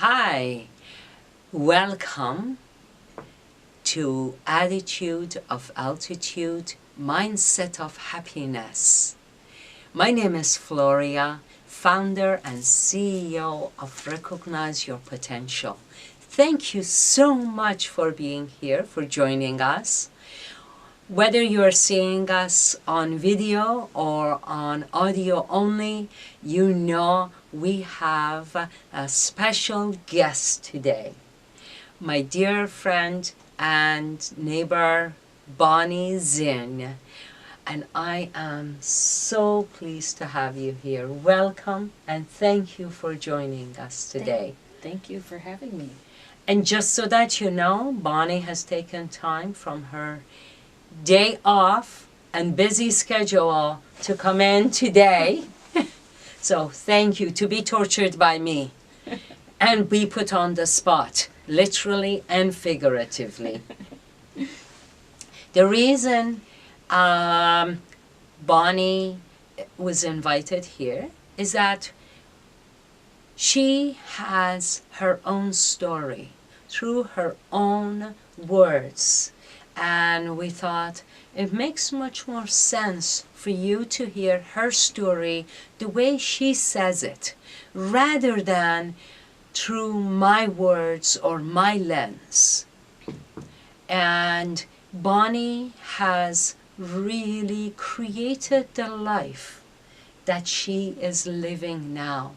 Hi, welcome to Attitude of Altitude, Mindset of Happiness. My name is Floria, founder and CEO of Recognize Your Potential. Thank you so much for being here, for joining us. Whether you're seeing us on video or on audio only, you know we have a special guest today. My dear friend and neighbor, Bonnie Zinn. And I am so pleased to have you here. Welcome and thank you for joining us today. Thank you for having me. And just so that you know, Bonnie has taken time from her day off and busy schedule to come in today. So thank you, to be tortured by me and be put on the spot, literally and figuratively. The reason Bonnie was invited here is that she has her own story through her own words. And we thought it makes much more sense for you to hear her story the way she says it, rather than through my words or my lens. And Bonnie has really created the life that she is living now.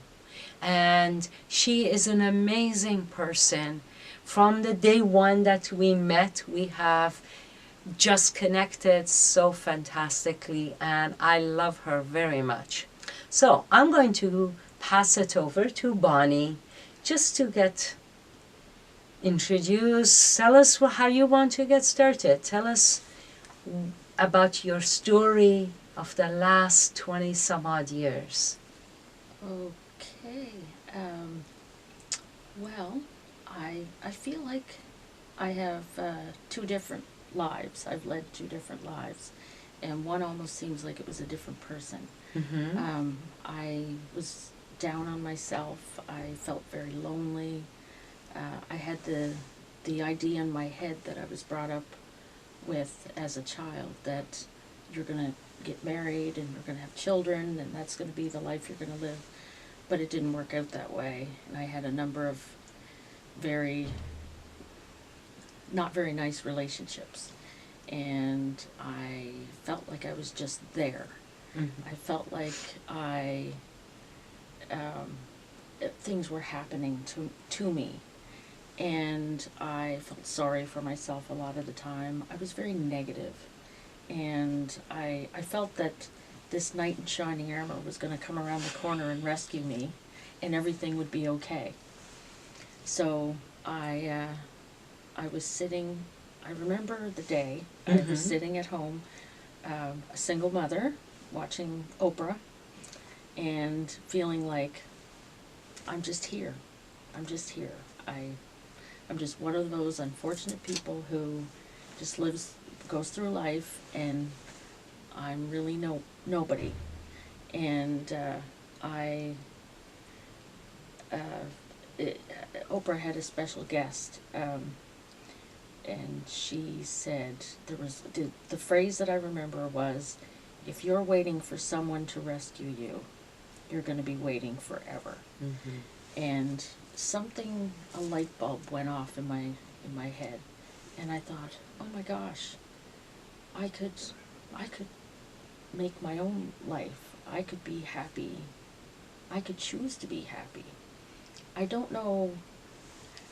And she is an amazing person. From the day one that we met, we have just connected so fantastically, and I love her very much. So I'm going to pass it over to Bonnie just to get introduced. Tell us how you want to get started. Tell us about your story of the last 20 some odd years. Okay. Well, I feel like I have two different lives. I've led two different lives, and one almost seems like it was a different person. Mm-hmm. I was down on myself. I felt very lonely. I had the idea in my head that I was brought up with as a child, that you're going to get married and you're going to have children and that's going to be the life you're going to live. But it didn't work out that way, and I had a number of not very nice relationships, and I felt like I was just there. Mm-hmm. I felt like things were happening to me, and I felt sorry for myself a lot of the time. I was very negative, and I felt that this knight in shining armor was going to come around the corner and rescue me, and everything would be okay. So I was sitting, I remember the day, I was sitting at home, a single mother, watching Oprah, and feeling like, I'm just here. I'm just here. I'm just one of those unfortunate people who just goes through life, and I'm really nobody. And Oprah had a special guest, and she said, the phrase that I remember was, if you're waiting for someone to rescue you, you're going to be waiting forever. Mm-hmm. And a light bulb went off in my head, and I thought, oh my gosh, I could make my own life. I could be happy. I could choose to be happy. I don't know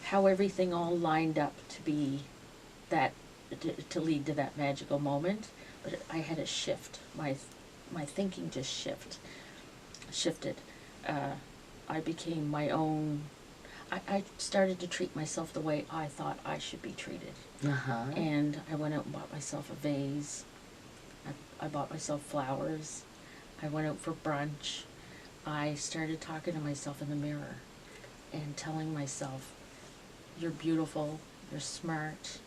how everything all lined up to be that, to lead to that magical moment, but I had a shift. My thinking just shifted. I became my own. I started to treat myself the way I thought I should be treated. Uh-huh. And I went out and bought myself a vase. I bought myself flowers. I went out for brunch. I started talking to myself in the mirror and telling myself, you're beautiful, you're smart,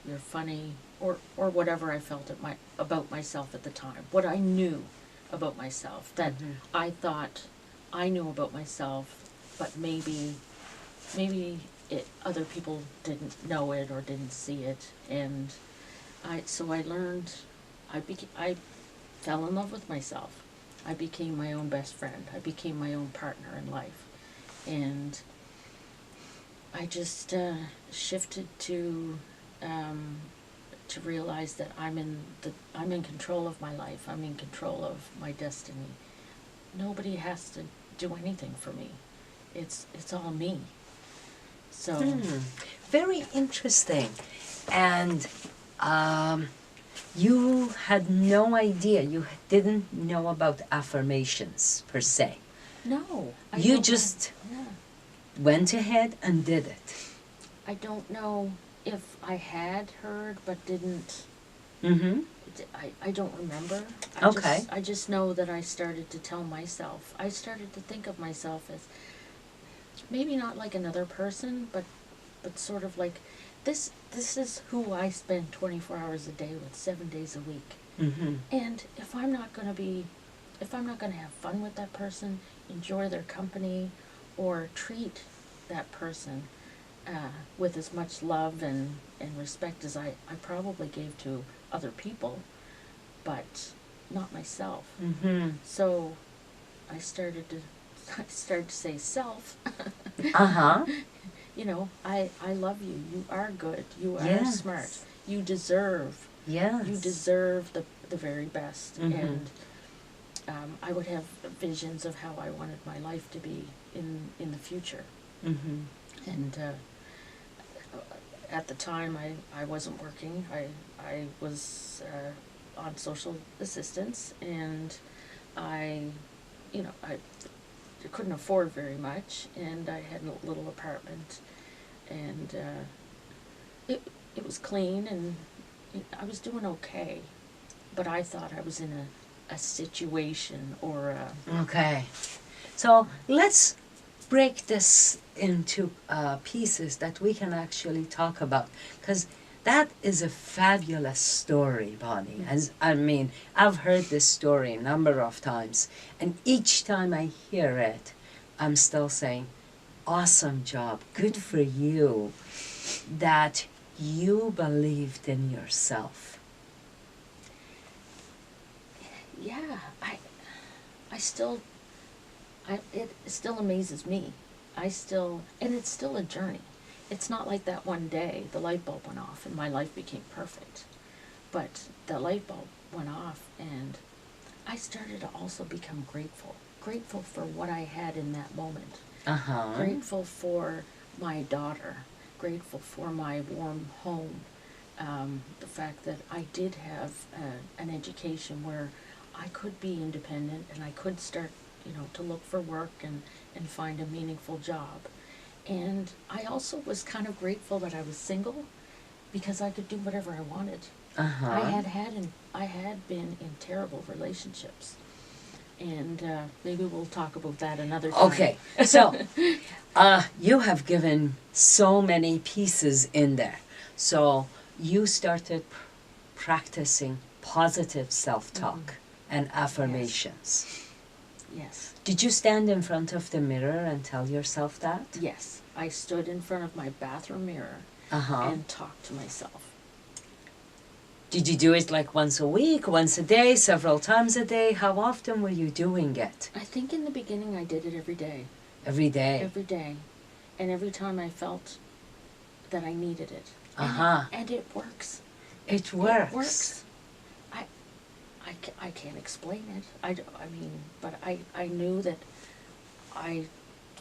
you're funny, or whatever I felt about myself at the time. What I knew about myself, that I thought I knew about myself, but maybe other people didn't know it or didn't see it, and so I learned. I fell in love with myself. I became my own best friend. I became my own partner in life, and I just shifted to realize that I'm in control of my life. I'm in control of my destiny. Nobody has to do anything for me. It's all me. So Very interesting. And you had no idea, you didn't know about affirmations per se. no, You just yeah. went ahead and did it. I don't know if I had heard but didn't. Mm-hmm. I don't remember. Okay. I just know that I started to tell myself. I started to think of myself as maybe not like another person, but sort of like this. This is who I spend 24 hours a day with, 7 days a week. Mm-hmm. And if I'm not going to have fun with that person, enjoy their company, or treat that person with as much love and respect as I probably gave to other people, but not myself. Mm-hmm. So I started to say self. Uh-huh. You know, I love you. You are good. You are Yes. smart. You deserve. Yes. You deserve the very best. Mhm. And I would have visions of how I wanted my life to be in the future. Mm-hmm. And at the time, I wasn't working. I was on social assistance, and I couldn't afford very much, and I had a little apartment, and it was clean, and I was doing okay, but I thought I was in a situation or a, Okay. So let's break this into pieces that we can actually talk about, because that is a fabulous story, Bonnie. As I mean, I've heard this story a number of times, and each time I hear it, I'm still saying, awesome job, good for you, that you believed in yourself. yeah, I still, it still amazes me. And it's still a journey. It's not like that one day the light bulb went off and my life became perfect. But the light bulb went off, and I started to also become grateful. Grateful for what I had in that moment. Uh-huh. Grateful for my daughter. Grateful for my warm home. The fact that I did have an education where I could be independent and I could start, to look for work and find a meaningful job. And I also was kind of grateful that I was single, because I could do whatever I wanted. Uh-huh. I had been in terrible relationships, and maybe we'll talk about that another time. Okay, so you have given so many pieces in there. So you started practicing positive self-talk and affirmations. Yes. Did you stand in front of the mirror and tell yourself that? Yes. I stood in front of my bathroom mirror Uh-huh. and talked to myself. Did you do it like once a week, once a day, several times a day? How often were you doing it? I think in the beginning I did it every day. Every day? Every day. And every time I felt that I needed it. Uh-huh. And it works. It works. It works. I can't explain it. I mean, but I knew that I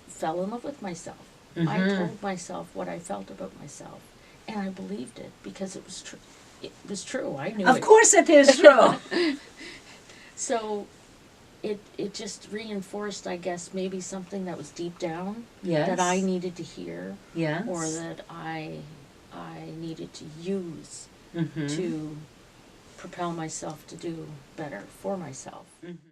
fell in love with myself. Mm-hmm. I told myself what I felt about myself, and I believed it because it was true. It was true. I knew it. Of course it is true. So it just reinforced, I guess, maybe something that was deep down. Yes. That I needed to hear. Yes. Or that I needed to use Mm-hmm. to propel myself to do better for myself. Mm-hmm.